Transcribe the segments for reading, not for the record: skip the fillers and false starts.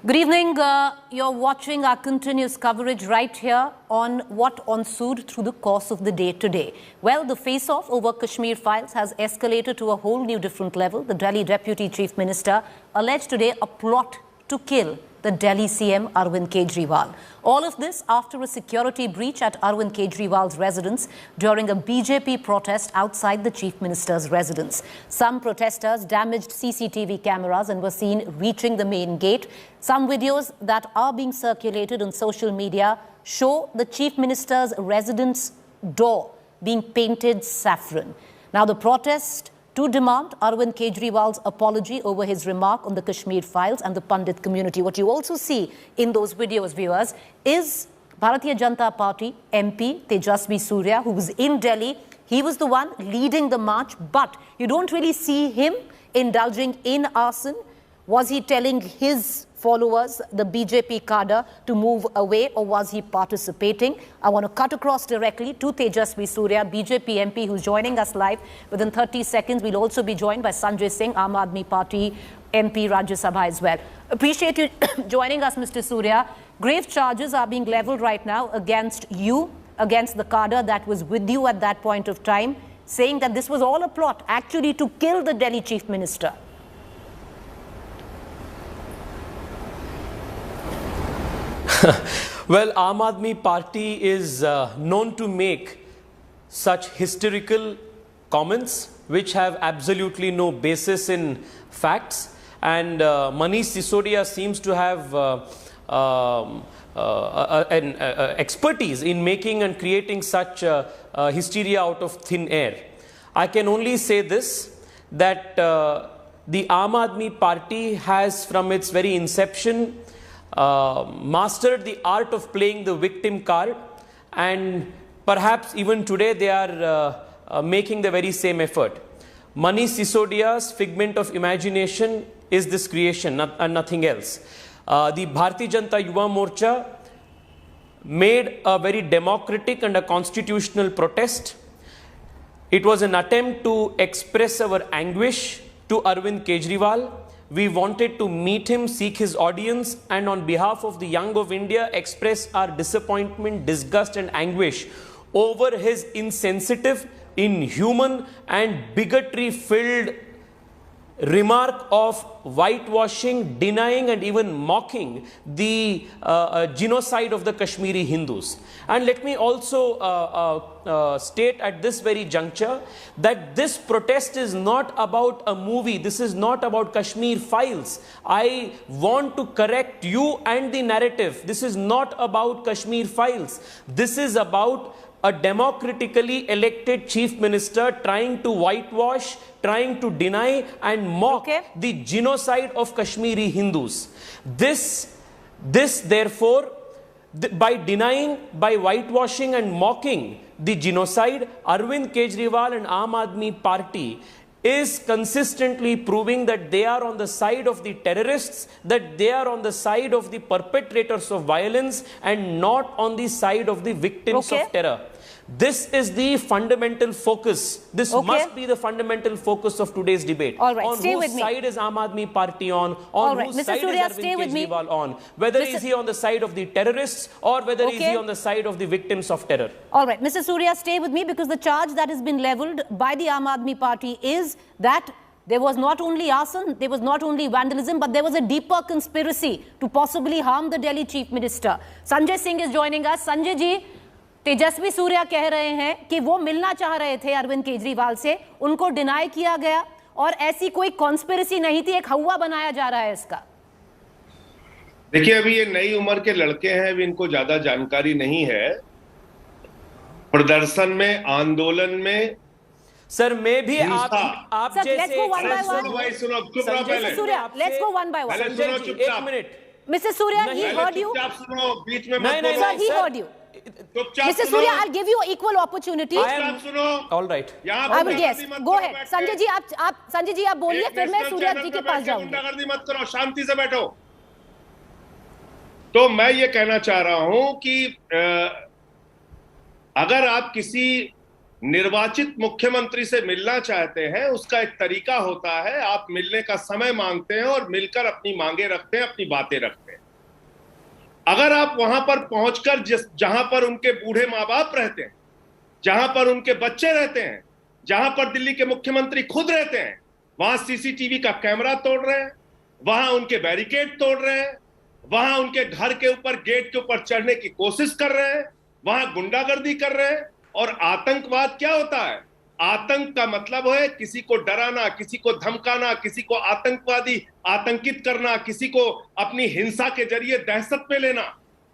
Good evening. You're watching our continuous coverage right here on what ensued through the course of the day today. Well, the face-off over Kashmir files has escalated to a whole new different level. The Delhi Deputy Chief Minister alleged today a plot to kill the Delhi CM Arvind Kejriwal. All of this after a security breach at Arvind Kejriwal's residence during a BJP protest outside the Chief Minister's residence. Some protesters damaged CCTV cameras and were seen reaching the main gate. Some videos that are being circulated on social media show the Chief Minister's residence door being painted saffron. Now, the protest to demand Arvind Kejriwal's apology over his remark on the Kashmir files and the Pandit community. What you also see in those videos, viewers, is Bharatiya Janata Party MP Tejasvi Surya, who was in Delhi. He was the one leading the march, but you don't really see him indulging in arson. Was he telling his followers, the BJP cadre, to move away, or was he participating? I want to cut across directly to Tejasvi Surya, BJP MP, who's joining us live within 30 seconds. We'll also be joined by Sanjay Singh, Aam Aadmi Party MP, Rajya Sabha as well. Appreciate you joining us, Mr. Surya. Grave charges are being leveled right now against you, against the cadre that was with you at that point of time, saying that this was all a plot actually to kill the Delhi Chief Minister. Well, Aam Aadmi Party is known to make such hysterical comments which have absolutely no basis in facts, and Manish Sisodia seems to have an expertise in making and creating such hysteria out of thin air. I can only say this, that the Aam Aadmi Party has from its very inception mastered the art of playing the victim card, and perhaps even today they are making the very same effort. Manish Sisodia's figment of imagination is this creation and nothing else. The Bharatiya Janata Yuva Morcha made a very democratic and a constitutional protest. It was an attempt to express our anguish to Arvind Kejriwal. We wanted to meet him, seek his audience, and on behalf of the young of India, express our disappointment, disgust, and anguish over his insensitive, inhuman, and bigotry-filled remark of whitewashing, denying, and even mocking the genocide of the Kashmiri Hindus. And let me also state at this very juncture that this protest is not about a movie. This is not about Kashmir files. I want to correct you and the narrative. This is not about Kashmir files. This is about a democratically elected chief minister trying to whitewash, trying to deny and mock the genocide of Kashmiri Hindus. This therefore, by denying, by whitewashing and mocking the genocide, Arvind Kejriwal and Aam Aadmi Party is consistently proving that they are on the side of the terrorists, that they are on the side of the perpetrators of violence and not on the side of the victims of terror. This is the fundamental focus. This must be the fundamental focus of today's debate. All right, on stay with whose me. side is Aam Aadmi Party on whose Mr. side Surya, is stay Arvind with me. Kejriwal on, whether is he on the side of the terrorists or whether is he on the side of the victims of terror. All right, Mr. Surya, stay with me, because the charge that has been leveled by the Aam Aadmi Party is that there was not only arson, there was not only vandalism, but there was a deeper conspiracy to possibly harm the Delhi Chief Minister. Sanjay Singh is joining us. Sanjay ji, Tejasvi Surya कह रहे हैं कि वो मिलना चाह रहे थे अरविंद केजरीवाल से, उनको डिनाई किया गया और ऐसी कोई कॉन्स्पिरेसी नहीं थी, एक हवा बनाया जा रहा है इसका। देखिए, अभी ये नई उम्र के लड़के हैं, अभी इनको ज्यादा जानकारी नहीं है। प्रदर्शन में, आंदोलन में सर, मैं भी आप जैसे सुनो, चुप रहो पहले। Surya, let's go one by one. एक minute, mister Surya, he heard you. सुनो, बीच में मत बोलो। Sir, he heard you. Mr. Surya, I'll give you equal opportunity. All right. I will guess. Go ahead. Sanjay ji आप बोलिए, फिर मैं सूर्या जी के पास जाऊंगी। गुंडागर्दी मत करो, शांति से बैठो। तो मैं ये कहना चाह रहा हूं कि अगर आप किसी निर्वाचित मुख्यमंत्री से मिलना चाहते हैं, उसका एक तरीका होता है, आप मिलने का समय मांगते हैं और मिलकर अपनी मांगे रखते हैं, अपनी बातें रखते हैं। अगर आप वहां पर पहुंचकर जहां पर उनके बूढ़े माँ बाप रहते हैं, जहां पर उनके बच्चे रहते हैं, जहां पर दिल्ली के मुख्यमंत्री खुद रहते हैं, वहां सीसीटीवी का कैमरा तोड़ रहे हैं, वहां उनके बैरिकेड तोड़ रहे हैं, वहां उनके घर के ऊपर गेट के ऊपर चढ़ने की कोशिश कर रहे हैं, वहां गुंडागर्दी कर रहे हैं। और आतंकवाद क्या होता है? आतंक का मतलब है किसी को डराना, किसी को धमकाना, किसी को आतंकित करना, किसी को अपनी हिंसा के जरिए दहशत में लेना।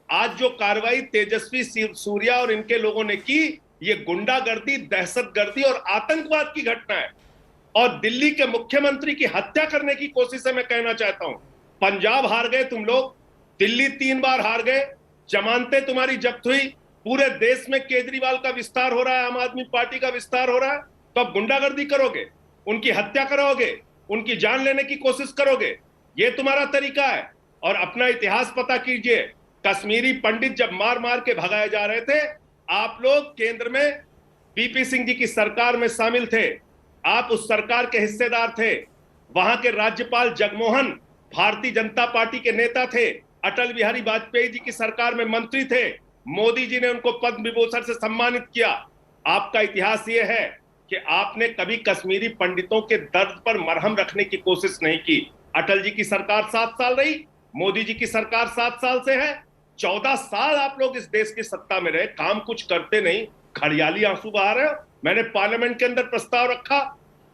आज जो कार्रवाई तेजस्वी सूर्या और इनके लोगों ने की, ये गुंडागर्दी, दहशतगर्दी और आतंकवाद की घटना है। और दिल्ली के मुख्यमंत्री की हत्या करने की कोशिश है। मैं कहना चाहता हूं, पंजाब हार गए तुम लोग, दिल्ली 3 बार हार गए, जमानतें तुम्हारी जब्त हुई, पूरे देश में केजरीवाल का विस्तार हो रहा है, आम आदमी पार्टी का विस्तार हो रहा है, तो अब गुंडागर्दी करोगे, उनकी हत्या करोगे, उनकी जान लेने की कोशिश करोगे, ये तुम्हारा तरीका है। और अपना इतिहास पता कीजिए, कश्मीरी पंडित जब मार मार के भगाए जा रहे थे, आप लोग केंद्र में वीपी सिंह जी की सरकार में शामिल थे, आप उस सरकार के हिस्सेदार थे। वहां के राज्यपाल जगमोहन भारतीय जनता पार्टी के नेता थे, अटल बिहारी वाजपेयी जी की सरकार में मंत्री थे, मोदी जी ने उनको पद्म विभूषण से सम्मानित किया। आपका इतिहास ये है कि आपने कभी कश्मीरी पंडितों के दर्द पर मरहम रखने की कोशिश नहीं की। अटल जी की सरकार 7 साल रही, मोदी जी की सरकार 7 साल से है, 14 साल आप लोग इस देश की सत्ता में रहे, काम कुछ करते नहीं, खड़ियाली आंसू बहा रहे हो। मैंने पार्लियामेंट के अंदर प्रस्ताव रखा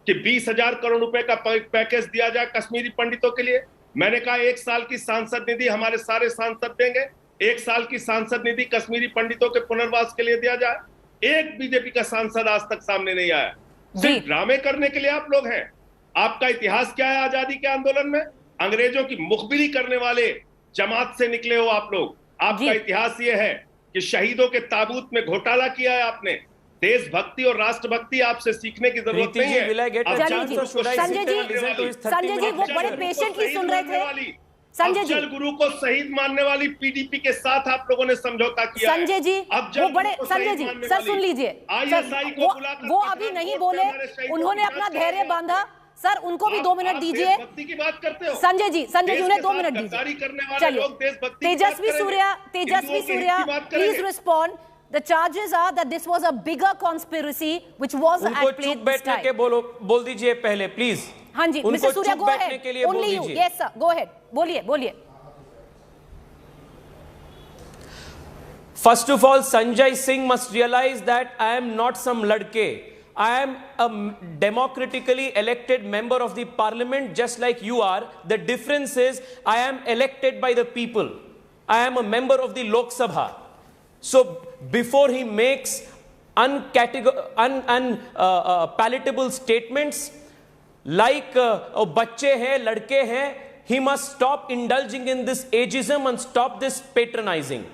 कि 20,000 करोड़ रुपए का पैकेज दिया जाए कश्मीरी पंडितों के लिए। मैंने कहा 1 साल की सांसद निधि हमारे सारे सांसद देंगे, 1 साल की सांसद निधि कश्मीरी पंडितों के पुनर्वास के लिए दिया जाए। एक बीजेपी का सांसद आज तक सामने नहीं आया। सिर्फ ड्रामे करने के लिए आप लोग हैं। आपका इतिहास क्या है? आजादी के आंदोलन में अंग्रेजों की मुखबिरी करने वाले जमात से निकले हो आप लोग। आपका इतिहास ये है कि शहीदों के ताबूत में घोटाला किया है आपने। देशभक्ति और राष्ट्रभक्ति आपसे सीखने की जरूरत नहीं है। संजय जी वो बड़े पेशेंटली सुन रहे थे। संजय जी, गुरु को शहीद मानने वाली पीडीपी के साथ आप लोगों ने समझौता किया। संजय जी वो बड़े, संजय जी सर सुन लीजिए, वो अभी नहीं बोले, उन्होंने अपना धैर्य बांधा। सर उनको भी 2 मिनट दीजिए। की बात करते हो संजय जी उन्हें 2 मिनट दीजिए। चलिए Tejasvi Surya please respond. The charges are that this was a bigger conspiracy which was at play. चुप बैठने के बोल दीजिए पहले प्लीज। हाँ जी mister Surya, go ahead, only you. Yes sir, go ahead, बोलिए। First of all, Sanjay Singh must realize that I am not some ladke. I am a democratically elected member of the parliament just like you are. The difference is I am elected by the people. I am a member of the Lok Sabha. So before he makes unpalatable statements like bacche hai, ladke hai, he must stop indulging in this ageism and stop this patronizing.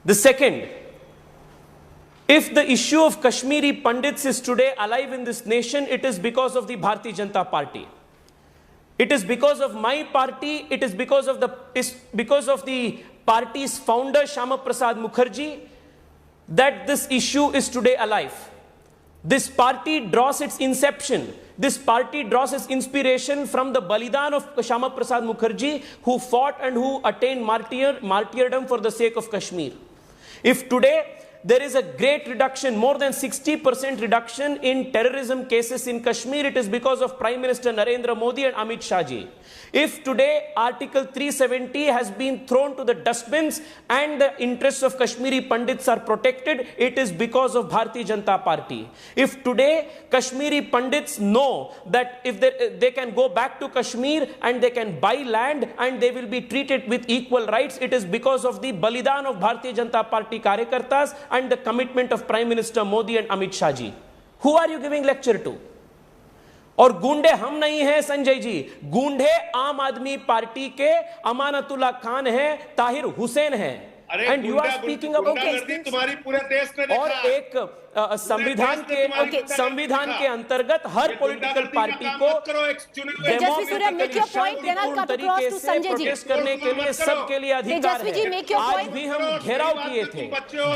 The second, if the issue of Kashmiri Pandits is today alive in this nation, it is because of the Bharatiya Janata Party. It is because of my party. It is because of the party's founder Shyama Prasad Mukherjee that this issue is today alive. This party draws its inception. This party draws its inspiration from the Balidan of Shyama Prasad Mukherjee, who fought and who attained martyrdom for the sake of Kashmir. If today there is a great reduction, more than 60% reduction in terrorism cases in Kashmir, it is because of Prime Minister Narendra Modi and Amit Shah ji. If today Article 370 has been thrown to the dustbins and the interests of Kashmiri Pandits are protected, it is because of Bharatiya Janata Party. If today Kashmiri Pandits know that if they can go back to Kashmir and they can buy land and they will be treated with equal rights, it is because of the Balidan of Bharatiya Janata Party Karyakartas and the commitment of Prime Minister Modi and Amit Shah ji. Who are you giving lecture to? और गुंडे हम नहीं हैं संजय जी, गुंडे आम आदमी party के अमानतुल्लाह खान है, ताहिर हुसैन है। and you are speaking about these things. तुम्हारी पूरे देश ने देखा। और एक संविधान के अंतर्गत हर पॉलिटिकल पार्टी को डेमोक्रेटिक तरीके से प्रोटेस्ट करने के लिए सबके लिए अधिकार है। आज भी हम घेराव किए थे,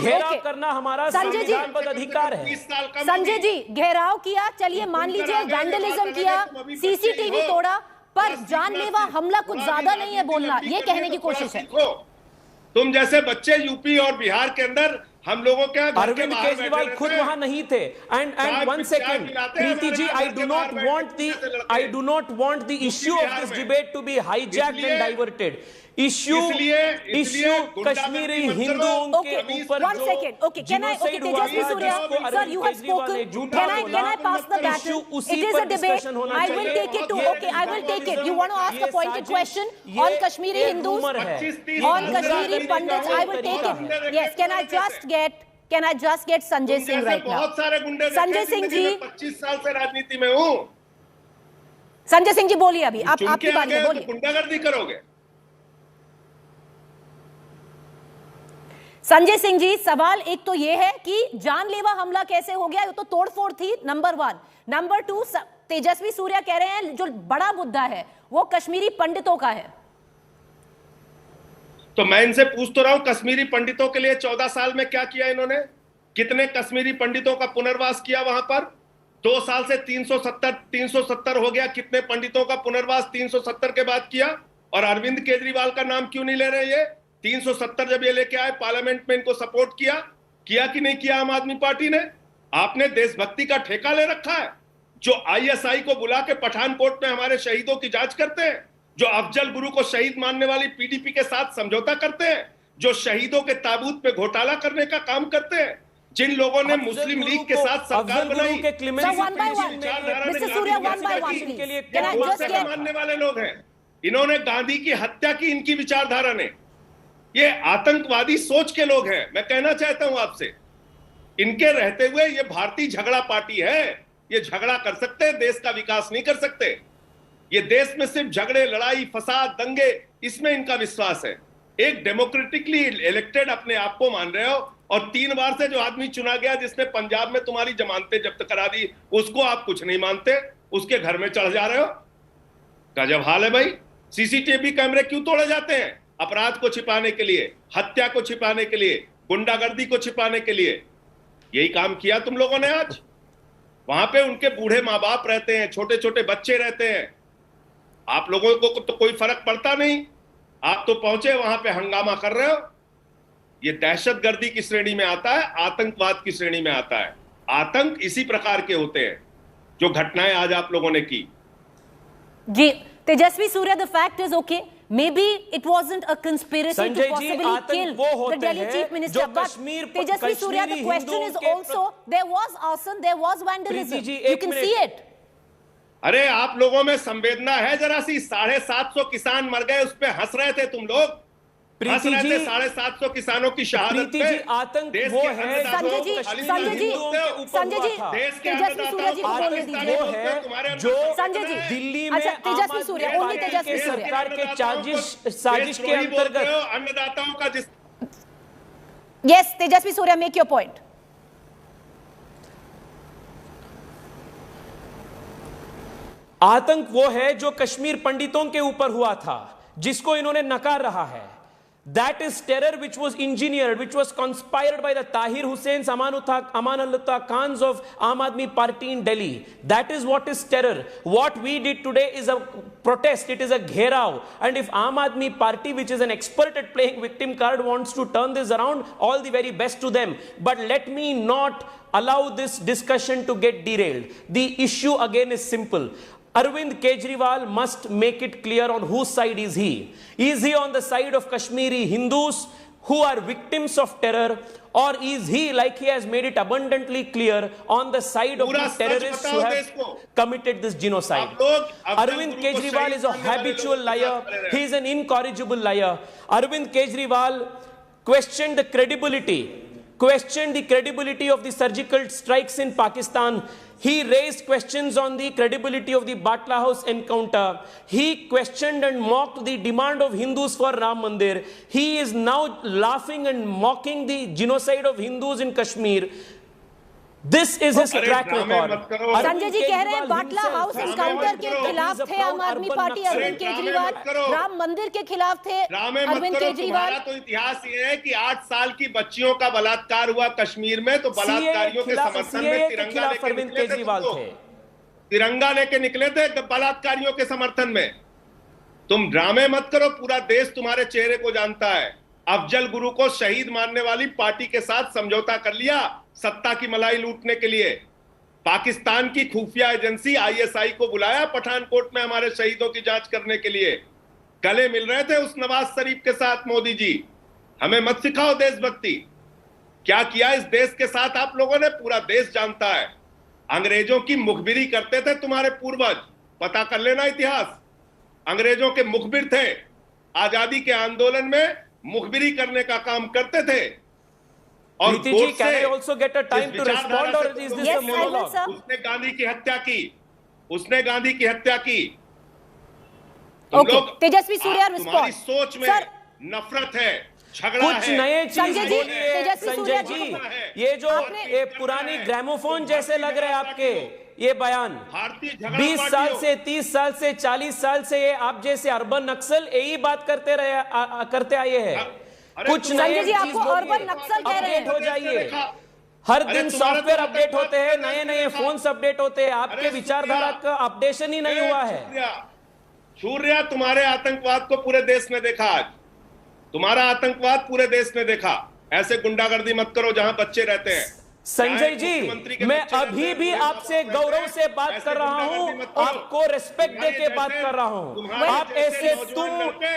घेराव करना हमारा संविधानबद्ध अधिकार है। संजय जी, घेराव किया, चलिए मान लीजिए वैंडलिज्म किया, सीसीटीवी तोड़ा, पर जानलेवा हमला कुछ ज्यादा नहीं है बोलना, ये कहने की कोशिश है। तुम जैसे बच्चे यूपी और बिहार के अंदर हम लोगों के अरविंद केजरीवाल खुद वहां नहीं थे। And 1 second Preeti ji, I do not want the issue of this debate to be hijacked and diverted. Issue Kashmiri हिंदुओं के ऊपर One second. Okay, can I? Okay, Tejasvi Surya, sir, you have spoken. Can I pass the baton? It is a debate. I will take it to. Okay, I will take it. You want to ask a pointed question on Kashmiri Hindus, on Kashmiri Pandits? I will take it. Yes. Can I just get Sanjay Singh right now? बहुत सारे गुंडे संजय सिंह जी, 25 साल से राजनीति में हूँ। संजय सिंह जी बोलिए, अभी आपकी बारी है, बोलिए। गुंडागर्दी करोगे? संजय सिंह जी, सवाल एक तो यह है कि जानलेवा हमला कैसे हो गया, ये तो तोड़फोड़ थी, नंबर 1। नंबर 2, तेजस्वी सूर्या कह रहे हैं जो बड़ा मुद्दा है वो कश्मीरी पंडितों का है। तो मैं इनसे पूछ तो रहा हूं, कश्मीरी पंडितों के लिए 14 साल में क्या किया इन्होंने? कितने कश्मीरी पंडितों का पुनर्वास किया वहां पर? 2 साल से 370 हो गया। कितने पंडितों का पुनर्वास 370 के बाद किया? और अरविंद केजरीवाल का नाम क्यों नहीं ले रहे? ये 370 जब ये लेके आए पार्लियामेंट में, इनको सपोर्ट किया कि नहीं किया आम आदमी पार्टी ने? आपने देशभक्ति का ठेका ले रखा है। जो आईएसआई को बुला के पठानकोट में हमारे शहीदों की जांच करते हैं, जो अफजल गुरु को शहीद मानने वाली पीडीपी के साथ समझौता करते हैं, जो शहीदों के ताबूत पे घोटाला करने का काम करते हैं, जिन लोगों ने मुस्लिम लीग के साथ सरकार बनाई, मानने वाले लोग हैं। इन्होंने गांधी की हत्या की, इनकी विचारधारा ने। ये आतंकवादी सोच के लोग हैं। मैं कहना चाहता हूं आपसे, इनके रहते हुए ये भारतीय झगड़ा पार्टी है। ये झगड़ा कर सकते हैं, देश का विकास नहीं कर सकते। ये देश में सिर्फ झगड़े, लड़ाई, फसाद, दंगे, इसमें इनका विश्वास है। एक डेमोक्रेटिकली इलेक्टेड अपने आप को मान रहे हो, और 3 बार से जो आदमी चुना गया जिसने पंजाब में तुम्हारी जमानतें जब्त करा दी, उसको आप कुछ नहीं मानते, उसके घर में चढ़ जा रहे हो। गजब हाल है भाई। सीसीटीवी कैमरे क्यों तोड़े जाते हैं? अपराध को छिपाने के लिए, हत्या को छिपाने के लिए, गुंडागर्दी को छिपाने के लिए। यही काम किया तुम लोगों ने आज। वहां पे उनके बूढ़े माँ बाप रहते हैं, छोटे छोटे बच्चे रहते हैं। आप लोगों को तो कोई फर्क पड़ता नहीं। आप तो पहुंचे वहां पे हंगामा कर रहे हो। ये दहशतगर्दी की श्रेणी में आता है, आतंकवाद की श्रेणी में आता है। आतंक इसी प्रकार के होते हैं जो घटनाएं आज आप लोगों ने की। जी Tejasvi Surya, the fact is okay, maybe it wasn't a conspiracy to possibly kill the Delhi chief minister, but Tejasvi Surya, the question is also, there was arson, there was vandalism, you can see it. अरे आप लोगों में संवेदना है जरा सी? 750 किसान मर गए, उस पे हंस रहे थे तुम लोग। हंस रहे थे 750 किसानों की शहादत पे। आतंक वो है संजय जी, तेजस्वी सूर्या जी को बोलने दीजिए। वो है जो संजय जी, दिल्ली में तेजस्वी सूर्या, ओनली तेजस्वी सूर्या, सरकार के साजिश के अंतर्गत अन्नदाताओं का जिस yes Tejasvi Surya, make your point. आतंक वो है जो कश्मीर पंडितों के ऊपर हुआ था, जिसको इन्होंने नकार रहा है। That is terror which was engineered, which was conspired by the Tahir Hussein's, Amanullah Khans of Aam Aadmi Party in Delhi. That is what is terror. What we did today is a protest. It is a gherao. And if Aam Aadmi Party, which is an expert at playing victim card, wants to turn this around, all the very best to them. But let me not allow this discussion to get derailed. The issue again is simple. Arvind Kejriwal must make it clear on whose side is he. Is he on the side of Kashmiri Hindus who are victims of terror, or is he, like he has made it abundantly clear, on the side of the terrorists who have committed this genocide? Arvind Kejriwal is a habitual liar. He is an incorrigible liar. Arvind Kejriwal questioned the credibility questioned the credibility of the surgical strikes in Pakistan. He raised questions on the credibility of the Batla House encounter. He questioned and mocked the demand of Hindus for Ram Mandir. He is now laughing and mocking the genocide of Hindus in Kashmir. This is his track record. Sanjay ji कह रहे हैं बाटला house encounter के खिलाफ थे आम आदमी party, Arvind Kejriwal Ram मंदिर के खिलाफ थे अरविंद केजरीवाल। तो इतिहास ये है कि 8 साल की बच्चियों का बलात्कार हुआ कश्मीर में, तो बलात्कारियों के समर्थन में तिरंगा लेके निकले थे बलात्कारियों के समर्थन में। तुम ड्रामे मत करो, पूरा देश तुम्हारे चेहरे को जानता है। अफजल गुरु को शहीद मानने वाली पार्टी के साथ समझौता कर लिया सत्ता की मलाई लूटने के लिए। पाकिस्तान की खुफिया एजेंसी आईएसआई को बुलाया पठानकोट में हमारे शहीदों की जांच करने के लिए। गले मिल रहे थे उस नवाज शरीफ के साथ मोदी जी। हमें मत सिखाओ देशभक्ति। क्या किया इस देश के साथ आप लोगों ने, पूरा देश जानता है। अंग्रेजों की मुखबिरी करते थे तुम्हारे पूर्वज, पता कर लेना इतिहास। अंग्रेजों के मुखबिर थे, आजादी के आंदोलन में मुखबिरी करने का काम करते थे। और Preeti ji, can I also get a time to respond or is this a monologue? उसने गांधी की हत्या की, उसने गांधी की हत्या की। ओके, तेजस्वी सूर्या तुम्हारी सोच में नफरत है, झगड़ा है। कुछ नए चीज बोलिए संजय जी। ये जो ये पुरानी ग्रामोफोन जैसे लग रहे हैं आपके ये बयान। 20 साल से 30 साल से 40 साल से ये आप जैसे अर्बन नक्सल यही बात करते आए हैं। कुछ नए जी आपको अर्बन नक्सल कह रहे हैं, अपडेट हो जाइए। हर दिन सॉफ्टवेयर अपडेट होते हैं, नए नए फोन्स अपडेट होते हैं, आपके विचारधारा का अपडेशन ही नहीं हुआ है। सूर्या, तुम्हारे आतंकवाद को पूरे देश ने देखा। आज तुम्हारा आतंकवाद पूरे देश ने देखा। ऐसे गुंडागर्दी मत करो जहां बच्चे रहते हैं। संजय जी, मैं अभी भी आपसे गौरव से बात कर रहा हूं, आपको रिस्पेक्ट दे के बात कर रहा हूं। आप ऐसे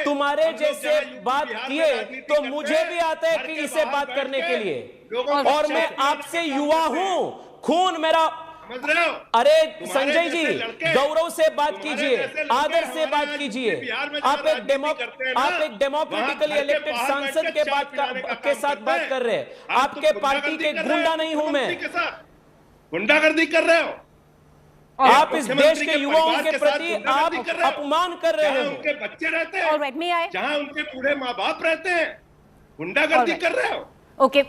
तुम्हारे जैसे बात किए तो मुझे भी आता है कि इसे बात करने के लिए। और मैं आपसे युवा हूं, खून मेरा। अरे संजय जी, गौरव से बात कीजिए, आदर से बात कीजिए। आप एक डेमोक्रेटिकली इलेक्टेड सांसद के साथ बात कर रहे हैं। आपके पार्टी के गुंडा नहीं हूं मैं। गुंडागर्दी कर रहे हो आप। इस देश के युवाओं के प्रति आप अपमान कर रहे हो। उनके बच्चे रहते हैं, जहां उनके बूढ़े माँ बाप रहते हैं, गुंडागर्दी कर रहे हो। Okay,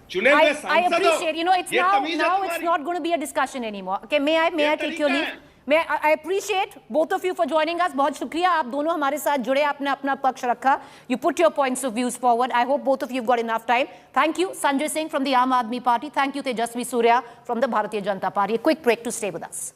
I appreciate, it's now it's not going to be a discussion anymore. Okay, may I take your leave? I appreciate both of you for joining us. बहुत शुक्रिया, आप दोनों हमारे साथ जुड़े, आपने अपना पक्ष रखा. You put your points of views forward. I hope both of you have got enough time. Thank you, Sanjay Singh from the Aam Aadmi Party. Thank you, Tejasvi Surya from the Bharatiya Janata Party. A quick break to stay with us.